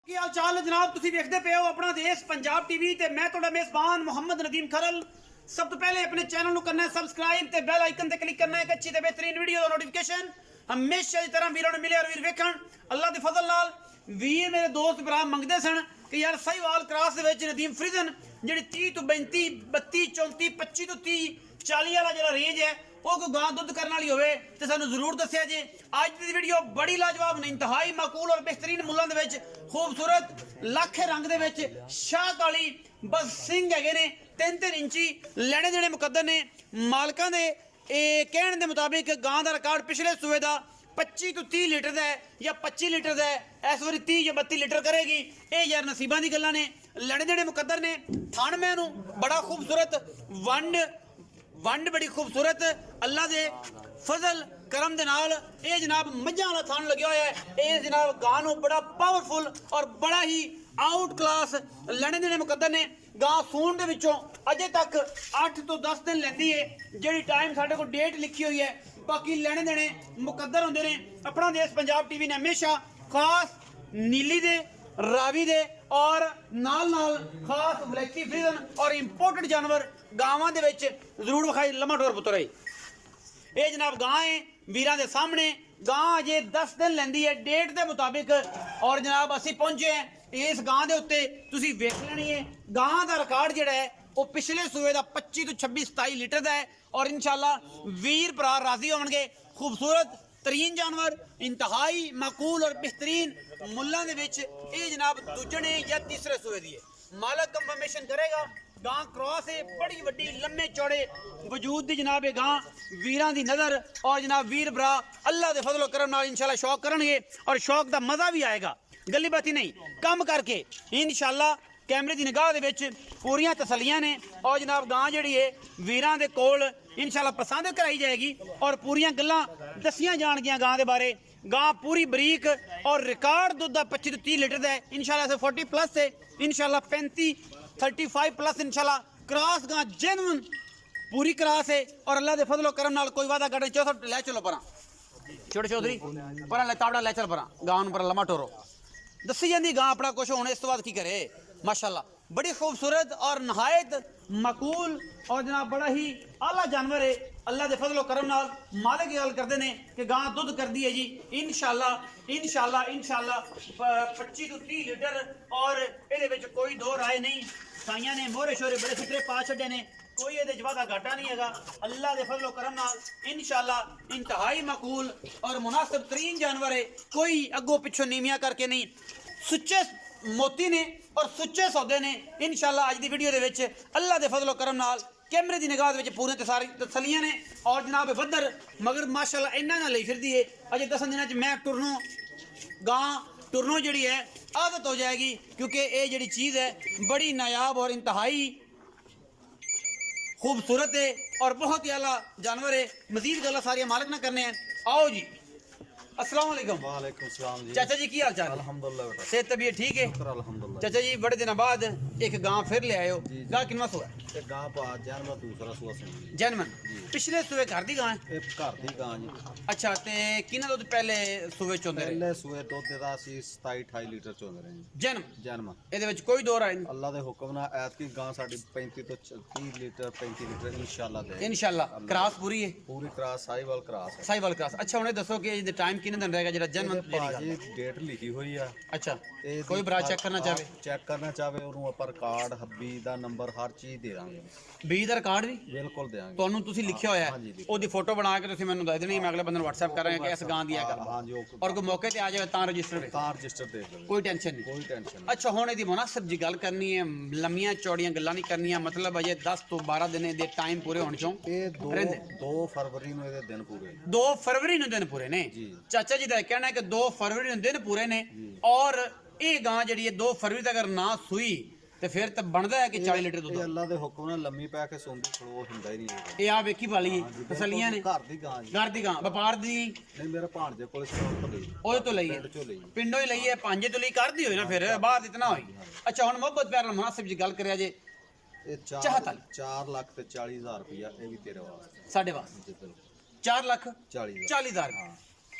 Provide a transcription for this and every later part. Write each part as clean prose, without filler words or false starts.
ਕੀ ਹਾਲ ਚਾਲ ਹੈ ਜਨਾਬ। ਤੁਸੀਂ ਵੇਖਦੇ ਪਏ ਹੋ ਆਪਣਾ ਦੇਸ਼ ਪੰਜਾਬ ਟੀਵੀ ਤੇ ਮੈਂ ਤੁਹਾਡਾ ਮੇਜ਼ਬਾਨ ਮੁਹੰਮਦ ਨਦੀਮ ਖਰਲ। ਸਭ ਤੋਂ ਪਹਿਲੇ ਆਪਣੇ ਚੈਨਲ ਨੂੰ ਕਰਨਾ ਹੈ ਸਬਸਕ੍ਰਾਈਬ ਤੇ ਬੈਲ ਆਈਕਨ ਤੇ ਕਲਿੱਕ ਕਰਨਾ ਹੈ ਇੱਕ ਅੱਛੀ ਤੇ ਬਿਹਤਰੀਨ ਵੀਡੀਓ ਦਾ ਨੋਟੀਫਿਕੇਸ਼ਨ ਹਮੇਸ਼ਾ ਦੀ ਤਰ੍ਹਾਂ ਵੀਰਾਂ ਨੂੰ ਮਿਲੇ ਔਰ ਵੀਰ ਵੇਖਣ। ਅੱਲਾਹ ਦੇ ਫਜ਼ਲ ਨਾਲ ਵੀਰ ਮੇਰੇ ਦੋਸਤ ਭਰਾ ਮੰਗਦੇ ਸਨ ਕਿ ਯਾਰ ਸਾਹੀਵਾਲ ਕ੍ਰਾਸ ਦੇ ਵਿੱਚ ਨਦੀਮ ਫਰੀਜ਼ਨ ਜਿਹੜੀ 30 ਤੋਂ 32 32 34 25 ਤੋਂ 30 40 ਵਾਲਾ ਜਿਹੜਾ ਰੇਂਜ ਹੈ ਉਹ ਕੋਈ ਗਾਂ ਦੁੱਧ ਕਰਨ ਵਾਲੀ ਹੋਵੇ ਤੇ ਸਾਨੂੰ ਜ਼ਰੂਰ ਦੱਸਿਆ ਜੇ। ਅੱਜ ਦੀ ਵੀਡੀਓ ਬੜੀ ਲਾਜਵਾਬ ਨੇ, ਇੰਤਹਾਈ ਮਾਕੂਲ ਔਰ ਬਿਹਤਰੀਨ ਮੁੱਲਾਂ ਦੇ ਵਿੱਚ ਖੂਬਸੂਰਤ ਲਾਖੇ ਰੰਗ ਦੇ ਵਿੱਚ ਸ਼ਾਹ ਕਾਲੀ ਬਸ ਸਿੰਘ ਹੈਗੇ ਨੇ 3-3 ਇੰਚੀ ਲੈਣੇ ਦੇਣੇ ਮੁਕੱਦਰ ਨੇ। ਮਾਲਕਾਂ ਦੇ ਇਹ ਕਹਿਣ ਦੇ ਮੁਤਾਬਿਕ ਗਾਂ ਦਾ ਰਿਕਾਰਡ ਪਿਛਲੇ ਸੂਏ ਦਾ 25 ਤੋਂ 30 ਲੀਟਰ ਦਾ ਹੈ ਜਾਂ 25 ਲੀਟਰ ਦਾ ਹੈ। ਇਸ ਵਾਰੀ 30 ਜਾਂ 32 ਲੀਟਰ ਕਰੇਗੀ। ਇਹ ਯਾਰ ਨਸੀਬਾਂ ਦੀ ਗੱਲਾਂ ਨੇ, ਲੈਣੇ ਦੇਣੇ ਮੁਕੱਦਰ ਨੇ। ਥਣ ਮੈਂ ਨੂੰ ਬੜਾ ਖੂਬਸੂਰਤ ਵੰਡ ਬੜੀ ਖੂਬਸੂਰਤ ਅੱਲਾ ਦੇ ਫਜ਼ਲ ਕਰਮ ਦੇ ਨਾਲ ਇਹ ਜਨਾਬ ਮੱਝਾਂ ਵਾਲਾ ਥਣ ਲੱਗਿਆ ਹੋਇਆ ਹੈ। ਇਹ ਜਨਾਬ ਗਾਂ ਨੂੰ ਬੜਾ ਪਾਵਰਫੁਲ ਔਰ ਬੜਾ ਹੀ ਆਊਟ ਕਲਾਸ ਲੈਣੇ ਦੇਣੇ ਮੁਕੱਦਰ ਨੇ। ਗਾਂ ਸੂਣ ਦੇ ਵਿੱਚੋਂ ਅਜੇ ਤੱਕ 8 ਤੋਂ 10 ਦਿਨ ਲੈਂਦੀ ਹੈ, ਜਿਹੜੀ ਟਾਈਮ ਸਾਡੇ ਕੋਲ ਡੇਟ ਲਿਖੀ ਹੋਈ ਹੈ। ਬਾਕੀ ਲੈਣੇ ਦੇਣੇ ਮੁਕੱਦਰ ਹੁੰਦੇ ਨੇ। ਆਪਣਾ ਦੇਸ਼ ਪੰਜਾਬ ਟੀਵੀ ਨੇ ਹਮੇਸ਼ਾ ਖਾਸ ਨੀਲੀ ਦੇ ਰਾਵੀ ਦੇ ਔਰ ਨਾਲ ਖਾਸ ਬਲੈਕੀ ਫਰੀਜ਼ਨ ਔਰ ਇੰਪੋਰਟਡ ਜਾਨਵਰ ਗਾਵਾਂ ਦੇ ਵਿੱਚ ਜ਼ਰੂਰ ਵਿਖਾਈ। ਲੰਮਾ ਟੋਰ ਪੁੱਤਰ ਹੈ ਇਹ ਜਨਾਬ ਗਾਂ ਹੈ ਵੀਰਾਂ ਦੇ ਸਾਹਮਣੇ। ਗਾਂ ਅਜੇ 10 ਦਿਨ ਲੈਂਦੀ ਹੈ ਡੇਟ ਦੇ ਮੁਤਾਬਿਕ ਔਰ ਜਨਾਬ ਅਸੀਂ ਪਹੁੰਚੇ ਹਾਂ ਇਸ ਗਾਂ ਦੇ ਉੱਤੇ। ਤੁਸੀਂ ਵੇਖ ਲੈਣੀ ਹੈ ਗਾਂ ਦਾ ਰਿਕਾਰਡ ਜਿਹੜਾ ਹੈ ਉਹ ਪਿਛਲੇ ਸੂਏ ਦਾ 25 ਤੋਂ 26 27 ਲੀਟਰ ਦਾ ਹੈ ਔਰ ਇਨਸ਼ਾਅੱਲਾ ਵੀਰ ਭਰਾ ਰਾਜ਼ੀ ਹੋਣਗੇ। ਖੂਬਸੂਰਤ ਤਰੀਨ ਜਾਨਵਰ ਇੰਤਹਾਈ ਮਾਕੂਲ ਔਰ ਬਿਹਤਰੀਨ ਮੁੱਲਾਂ ਦੇ ਵਿੱਚ ਇਹ ਜਨਾਬ ਦੂਜਣੇ ਜਾਂ ਤੀਸਰੇ ਸੂਏ ਦੀ ਹੈ। ਮਾਲਕ ਕੰਫਰਮੇਸ਼ਨ ਕਰੇਗਾ। ਗਾਂ ਕ੍ਰਾਸ ਹੈ, ਬੜੀ ਵੱਡੀ ਲੰਮੇ ਚੌੜੇ ਵਜੂਦ ਦੀ ਜਨਾਬ ਇਹ ਗਾਂ ਵੀਰਾਂ ਦੀ ਨਜ਼ਰ ਔਰ ਜਨਾਬ ਵੀਰ ਭਰਾ ਅੱਲਾ ਦੇ ਫਜ਼ਲ ਕਰਮ ਨਾਲ ਇਨਸ਼ਾਅੱਲਾ ਸ਼ੌਕ ਕਰਨਗੇ ਔਰ ਸ਼ੌਕ ਦਾ ਮਜ਼ਾ ਵੀ ਆਏਗਾ। ਗੱਲੀ ਬਾਤੀ ਨਹੀਂ, ਕੰਮ ਕਰਕੇ ਇਨਸ਼ਾਅੱਲਾ कैमरे की निगाह दे विच पूरियां तसलियां ने और जनाब गां जिहड़ी है वीरां दे कोल इंशाअल्लाह पसंद कराई जाएगी और पूरियां गल्लां दसियां जाणगियां गां दे बारे। गां पूरी बरीक और रिकॉर्ड दुध 25 तो 30 लीटर का है इंशाअल्लाह से 40 प्लस है इंशाअल्लाह 35 प्लस इंशाअल्लाह क्रॉस गां जेन्युइन पूरी क्रॉस है और अल्लाह के फजलो करम नाल कोई वादा करने चौथा लै चलो परा छोटे चौधरी परा लै तावड़ा लै चल परा गां नूं पर लम्मा टोरो दसी जाती गां अपना कुछ होने इस तो बाद की करे। माशाल्लाह बड़ी खूबसूरत और नहायत मकूल और जनाब बड़ा ही आला जानवर है। अल्लाह के फजलो करम नाल मालिक गल करते हैं कि गां दुध करती है जी इंशाअल्लाह इंशाअल्लाह इंशाअल्लाह 25 तो 30 लीटर और ये कोई दो राय नहीं। साइयां ने मोहरे शोरे बड़े सुथरे पा छड़े ने, कोई ये वादा घाटा नहीं है। अल्लाह के फजलो करम नाल इंशाअल्लाह इंतहाई मकूल और मुनासिब तरीन जानवर है। कोई अगों पिछों नीवियां करके नहीं, सुच्चे मोती ने और सुच्चे सौदे ने इंशाअल्लाह। अज की वीडियो दे विच अल्लाह के फजलो करम नाल कैमरे की निगाह दे पूरे तसलियां ने और जनाब वधर मगर माशाअल्लाह इन्ना ना लई फिरदी है। अजे 10 दिनों मैं टुरनों गां टुरनों जिहड़ी है आदत हो जाएगी क्योंकि ये जिहड़ी चीज़ है बड़ी नायाब और इंतहाई खूबसूरत है और बहुत ही आला जानवर है। मजीद गल्लां सारियां मालिक ना करने हैं। आओ जी अस्सलाम वालेकुम। वालेकुम सलाम जी। चाचा जी की हाल चाल? अल्हम्दुलिल्लाह बेटा सेहत तबीयत ठीक है? अल्हम्दुलिल्लाह। चाचा जी बड़े दिन बाद एक गां फिर ले आए हो। गां किनवा सुआ? ते गां पा जन्म दूसरा सुआ सी जन्मन पिछले सूए घर दी गां है? ए घर दी गां जी। अच्छा ते किन्ना दुध पहले सूए चोंदे रहे? पहले सूए दुध दा सी 27 28 लीटर चोंदे रहे जी। जन्म ए ਇਹਦੇ ਵਿੱਚ ਕੋਈ ਦੋ ਰਾਏ ਨਹੀਂ। अल्लाह दे हुक्म नाल ऐतकी गां साडी 35 तो 30 लीटर 35 लीटर इंशाअल्लाह दे इंशाअल्लाह क्रास पूरी है? पूरी क्रॉस साहिवाल क्रॉस है। ਸਾਈਵਾਲ ਕ੍ਰਾਸ। ਅੱਛਾ ਹੁਣੇ ਦੱਸੋ ਕਿ ਇਹਦੇ ਟਾਈਮ ਕਿੰਨੇ ਦਿਨ ਰਹੇਗਾ ਜਿਹੜਾ ਜਨਮ भाजी डेट लिखी हुई है। अच्छा कोई भरा चेक करना चाहे चेक करना चाहे ਉਹਨੂੰ ਆਪਾਂ ਰਿਕਾਰਡ ਹੱਬੀ ਦਾ ਨੰਬਰ ਹਰ ਚੀਜ਼ ਦੇ ਦਾਂਗੇ। ਬੀਜ ਦਾ ਰਿਕਾਰਡ ਵੀ ਬਿਲਕੁਲ ਦੇਵਾਂਗੇ ਤੁਹਾਨੂੰ। ਤੁਸੀਂ ਲਿਖਿਆ ਹੋਇਆ ਹੈ ਉਹਦੀ ਫੋਟੋ ਬਣਾ ਕੇ ਤੁਸੀਂ ਮੈਨੂੰ ਦੱਸ ਦੇਣੀ, ਮੈਂ ਅਗਲੇ ਬੰਦੇ ਨੂੰ WhatsApp ਕਰਾਂਗਾ ਕਿ ਇਸ ਗਾਂ ਦੀ ਹੈ ਗੱਲ। ਹਾਂਜੀ ਔਰ ਕੋਈ ਮੌਕੇ ਤੇ ਆ ਜਾਵੇ ਤਾਂ ਰਜਿਸਟਰ ਵੇ ਤਾਂ ਰਜਿਸਟਰ ਦੇ ਦਿਓ, ਕੋਈ ਟੈਨਸ਼ਨ ਨਹੀਂ। ਕੋਈ ਟੈਨਸ਼ਨ ਨਹੀਂ। ਅੱਛਾ ਹੁਣ ਇਹਦੀ ਮੁਨਾਸਿਬ ਜੀ ਗੱਲ ਕਰਨੀ ਹੈ, ਲੰਮੀਆਂ ਚੌੜੀਆਂ ਗੱਲਾਂ ਨਹੀਂ ਕਰਨੀਆਂ। ਮਤਲਬ ਅਜੇ 10 ਤੋਂ 12 ਦਿਨ ਦੇ ਟਾਈਮ ਪੂਰੇ ਹੋਣ ਚੋਂ ਇਹ 2 ਫਰਵਰੀ ਨੂੰ ਇਹਦੇ ਦਿਨ ਪੂਰੇ 2 ਫਰਵਰੀ ਨੂੰ ਦਿਨ ਪੂਰੇ ਨੇ। ਚਾਚਾ ਜੀ ਦਾ ਕਹਿਣਾ ਹੈ ਕਿ 2 ਫਰਵਰੀ ਨੂੰ ਦਿਨ ਪੂਰੇ ਨੇ ਔਰ ਇਹ ਗਾਂ ਜਿਹੜੀ ਹੈ 2 ਫਰਵਰੀ ਤੱਕ ਅਗਰ ਨਾ ਸੂਈ ਤੇ ਫਿਰ ਤਾਂ ਬਣਦਾ ਹੈ ਕਿ 40 ਲੀਟਰ ਦੁੱਧ। ਇਹ ਅੱਲਾ ਦੇ ਹੁਕਮ ਨਾਲ ਲੰਮੀ ਪੈ ਕੇ ਸੌਂਦੀ ਖਲੋ ਹੁੰਦਾ ਹੀ ਨਹੀਂ। ਇਹ ਆ ਵੇਖੀ ਵਾਲੀ ਤਸਲੀਆਂ ਨੇ। ਘਰ ਦੀ ਗਾਂ ਜੀ। ਘਰ ਦੀ ਗਾਂ ਵਪਾਰ ਦੀ ਨਹੀਂ ਮੇਰਾ ਭਾਣਜੇ ਕੋਲ ਸਟਾਕ ਤੋਂ ਲਈ ਉਹਦੇ ਤੋਂ ਲਈ ਹੈ, ਪਿੰਡੋਂ ਹੀ ਲਈ ਹੈ। ਪਾਂਜੇ ਤੋਂ ਲਈ ਕਰਦੀ ਹੋਈ ਨਾ ਫਿਰ ਬਾਅਦ ਇਤਨਾ ਹੋਈ। ਅੱਛਾ ਹੁਣ ਮੁਹੱਬਤ ਪਿਆਰ ਨਾਲ ਮੁਨਾਸਿਬ ਜੀ ਗੱਲ ਕਰਿਆ ਜੇ ਇਹ 4 ਲੱਖ ਤੇ 40 ਹਜ਼ਾਰ ਰੁਪਇਆ ਇਹ ਵੀ ਤੇਰੇ ਵਾਸਤੇ ਸਾਡੇ ਵਾਸਤੇ 4 ਲੱਖ 40 40 ਹਜ਼ਾਰ।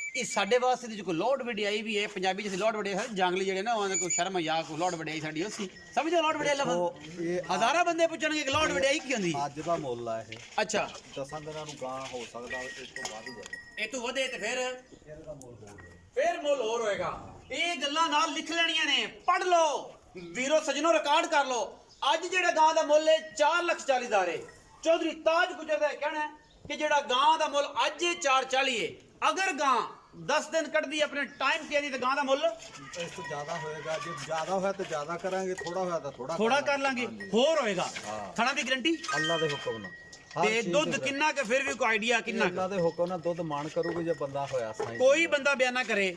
ਇਹ ਸਾਡੇ ਵਾਸਤੇ ਦੀ ਕੋਈ ਲੋਡ ਵਡਿਆਈ ਵੀ ਹੈ ਪੰਜਾਬੀ ਜਿਸ ਲੋਡ ਵਡਿਆਈ ਜੰਗਲੀ ਜਿਹੜੇ ਨਾ ਉਹਨਾਂ ਕੋਈ ਸ਼ਰਮ ਜਾਂ ਕੋਈ ਲੋਡ ਵਡਿਆਈ ਸਾਡੀ ਉਸੀ ਸਮਝੋ ਲੋਡ ਵਡਿਆਈ ਲਫ਼ਜ਼ ਇਹ ਹਜ਼ਾਰਾਂ ਬੰਦੇ ਪੁੱਛਣਗੇ ਕਿ ਲੋਡ ਵਡਿਆਈ ਕੀ ਹੁੰਦੀ ਅੱਜ ਦਾ ਮੁੱਲ ਆ ਇਹ ਅੱਛਾ 10 ਦਿਨਾਂ ਨੂੰ ਗਾਂ ਹੋ ਸਕਦਾ ਇਸ ਤੋਂ ਵੱਧ ਜਾਵੇ ਇਹ ਤੋਂ ਵਧੇ ਤੇ ਫਿਰ ਇਹਦਾ ਮੁੱਲ ਹੋਰ ਹੈ ਫਿਰ ਮੁੱਲ ਹੋਰ ਹੋਏਗਾ ਇਹ ਗੱਲਾਂ ਨਾਲ ਲਿਖ ਲੈਣੀਆਂ ਨੇ ਪੜ ਲਓ ਵੀਰੋ ਸਜਣੋ ਰਿਕਾਰਡ ਕਰ ਲਓ ਅੱਜ ਜਿਹੜਾ ਗਾਂ ਦਾ ਮੁੱਲ ਹੈ 4,40,000 ਹੈ ਚੌਧਰੀ ਤਾਜ ਗੁਜਰ ਦਾ ਕਹਿਣਾ ਹੈ ਕਿ ਜਿਹੜਾ ਗਾਂ ਦਾ ਮੁੱਲ ਅੱਜ 4,40 ਹੈ ਅਗਰ ਗਾਂ 10 ਦਿਨ ਕੱਢਦੀ ਆਪਣੇ ਟਾਈਮ ਤੇ ਆਂਦੀ ਤਾਂ ਗਾਂ ਦਾ ਮੁੱਲ ਇਸ ਤੋਂ ਜ਼ਿਆਦਾ ਹੋਏਗਾ ਜੇ ਜ਼ਿਆਦਾ ਹੋਇਆ ਤਾਂ ਜ਼ਿਆਦਾ ਕਰਾਂਗੇ ਥੋੜਾ ਹੋਇਆ ਤਾਂ ਥੋੜਾ ਕਰ ਲਾਂਗੇ ਹੋਰ ਹੋਏਗਾ ਥਣਾ ਦੀ ਗਰੰਟੀ ਅੱਲਾ ਦੇ ਹੁਕਮ ਨਾਲ ਹਰ ਤੇ ਚੀਜ਼ ਦੁੱਧ ਦੇ ਕਿੰਨਾ ਕਿ ਫਿਰ ਵੀ ਕੋਈ ਆਈਡੀਆ ਕਿੰਨਾ ਕੁ? ਅੱਲਾ ਦੇ ਹੁਕਮ ਨਾਲ ਦੁੱਧ ਮਾਣ ਕਰੂਗੇ ਜੇ ਬੰਦਾ ਹੋਇਆ ਸਾਈਂ ਕੋਈ ਬੰਦਾ ਬਿਆਨਾ ਕਰੇ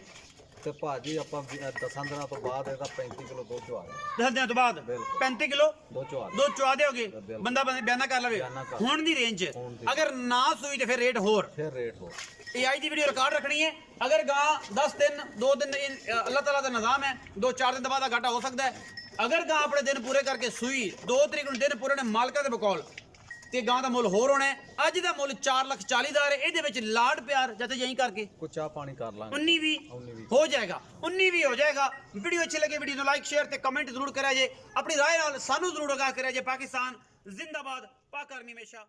ਤੇ ਭਾਜੀ ਆਪਾਂ 10 ਦਿਨਾਂ ਤੋਂ ਬਾਅਦ ਇਹਦਾ 35 ਕਿਲੋ ਦੁੱਧ ਚਵਾ ਦੇ 10 ਦਿਨਾਂ ਤੋਂ ਬਾਅਦ ਬਿਲਕੁਲ। 35 ਕਿਲੋ ਦੁੱਧ ਚਵਾ ਦੇ ਦੁੱਧ ਚੁਆ ਦਿਓਗੇ ਬਿਲਕੁਲ। ਬੰਦਾ ਬਿਆਨਾ ਕਰ ਲਵੇ ਬਿਆਨਾ ਕਰ। ਹੁਣ ਦੀ ਰੇਂਜ ਹੁਣ ਦੀ। ਅਗਰ ਨਾ ਸੂਈ ਤੇ ਫਿਰ ਰੇਟ ਹੋਰ ਫਿਰ ਰੇਟ ਹੋ ਇਹ ਅੱਜ ਦੀ ਵੀਡੀਓ ਰਿਕਾਰਡ ਰੱਖਣੀ ਹੈ ਅਗਰ ਗਾਂ 10 ਦਿਨ 2 ਦਿਨ ਅੱਲਾਹ ਤਾਲਾ ਦਾ ਨਿਜ਼ਾਮ ਹੈ 2-4 ਦਿਨ ਬਾਅਦ ਘਾਟਾ ਹੋ ਸਕਦਾ ਹੈ ਅਗਰ ਗਾਂ ਆਪਣੇ ਦਿਨ ਪੂਰੇ ਕਰਕੇ ਸੂਈ 2 ਤਰੀਕ ਨੂੰ ਦਿਨ ਪੂਰੇ ਨੇ ਮਾਲਕਾਂ ਦੇ ਬਕੌਲ ਤੇ ਗਾਂ ਦਾ ਮੁੱਲ ਹੋਰ ਹੋਣਾ ਹੈ ਅੱਜ ਦਾ ਮੁੱਲ 4,40,000 ਹੈ ਇਹਦੇ ਵਿੱਚ ਲਾਡ ਪਿਆਰ ਜਦ ਯਹੀਂ ਕਰਕੇ ਕੁਛ ਚਾਹ ਪਾਣੀ ਕਰ ਲਾਂਗੇ 19 ਵੀ 19 ਵੀ ਹੋ ਜਾਏਗਾ 19 ਵੀ ਹੋ ਜਾਏਗਾ ਵੀਡੀਓ ਅੱਛੀ ਲੱਗੇ ਵੀਡੀਓ ਨੂੰ ਲਾਈਕ ਸ਼ੇਅਰ ਤੇ ਕਮੈਂਟ ਜ਼ਰੂਰ ਕਰਿਆ ਜੇ ਆਪਣੀ ਰਾਏ ਨਾਲ ਸਾਨੂੰ ਜ਼ਰੂਰ ਆਗਾਹ ਕਰਿਆ ਜੇ ਪਾਕਿਸਤਾਨ ਜ਼ਿੰਦਾਬਾਦ ਪਾਕ ਆਰਮੀ ਹਮੇਸ਼ਾ